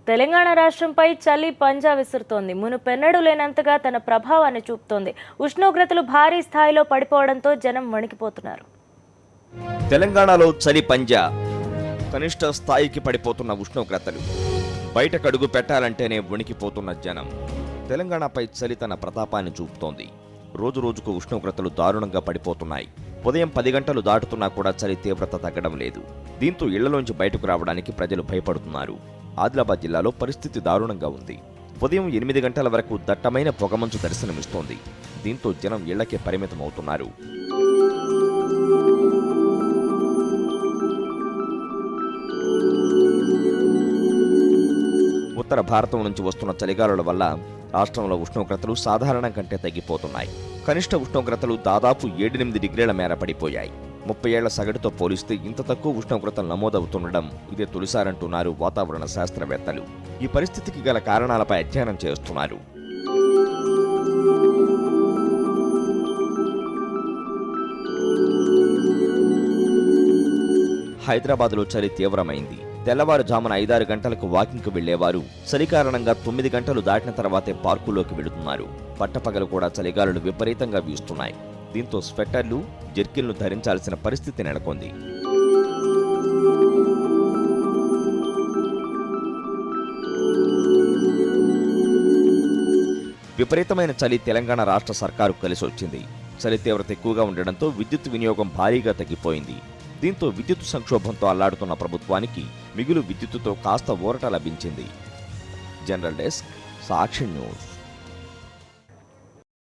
తెలంగాణ రాష్ట్రంపై చలి పంజా విసురుతోంది. మునుపెన్నడూ లేనంతగా తన ప్రభావాన్ని చూపుతోంది. ఉష్ణోగ్రతలు భారీ స్థాయిలో పడిపోవడంతో జనం వణికిపోతున్నారు. తెలంగాణలో చలి పంజా, కనిష్ట స్థాయికి పడిపోతున్న ఉష్ణోగ్రతలు, బయటకు అడుగు పెట్టాలంటేనే వణికిపోతున్న జనం. తెలంగాణపై చలి తన ప్రతాపాన్ని చూపుతోంది. రోజు రోజుకు ఉష్ణోగ్రతలు దారుణంగా పడిపోతున్నాయి. ఉదయం 10 గంటలు దాటుతున్నా కూడా చలి తీవ్రత తగ్గడం లేదు. దీంతో ఇళ్లలోంచి బయటకు రావడానికి ప్రజలు భయపడుతున్నారు. ఆదిలాబాద్ జిల్లాలో పరిస్థితి దారుణంగా ఉంది. ఉదయం 8 గంటల వరకు దట్టమైన పొగమంచు దర్శనమిస్తోంది. దీంతో జనం ఇళ్లకే పరిమితమవుతున్నారు. ఉత్తర భారతం నుంచి వస్తున్న చలిగాలుల వల్ల రాష్ట్రంలో ఉష్ణోగ్రతలు సాధారణం కంటే తగ్గిపోతున్నాయి. కనిష్ట ఉష్ణోగ్రతలు దాదాపు 7-8 డిగ్రీల మేర పడిపోయాయి. 30 ఏళ్ల సగటుతో పోలిస్తే ఇంత తక్కువ ఉష్ణోగ్రతలు నమోదవుతుండడం ఇదే తొలిసారంటున్నారు వాతావరణ శాస్త్రవేత్తలు. ఈ పరిస్థితికి గల కారణాలపై అధ్యయనం చేస్తున్నారు. హైదరాబాద్లో చలి తీవ్రమైంది. తెల్లవారుజామున 5-6 గంటలకు వాకింగ్కు వెళ్లేవారు చలి కారణంగా 9 గంటలు దాటిన తర్వాతే పార్కుల్లోకి వెళుతున్నారు. పట్టపగలు కూడా చలిగాలులు విపరీతంగా వీస్తున్నాయి. దీంతో స్వెట్టర్లు, జర్కిన్లు ధరించాల్సిన పరిస్థితి నెలకొంది. విపరీతమైన చలి తెలంగాణ రాష్ట్ర సర్కారు కలిసి వచ్చింది. చలి తీవ్రత ఎక్కువగా ఉండడంతో విద్యుత్ వినియోగం భారీగా తగ్గిపోయింది. దీంతో విద్యుత్ సంక్షోభంతో అల్లాడుతున్న ప్రభుత్వానికి మిగులు విద్యుత్తుతో కాస్త ఊరట లభించింది. జనరల్ డెస్క్, సాక్షి న్యూస్.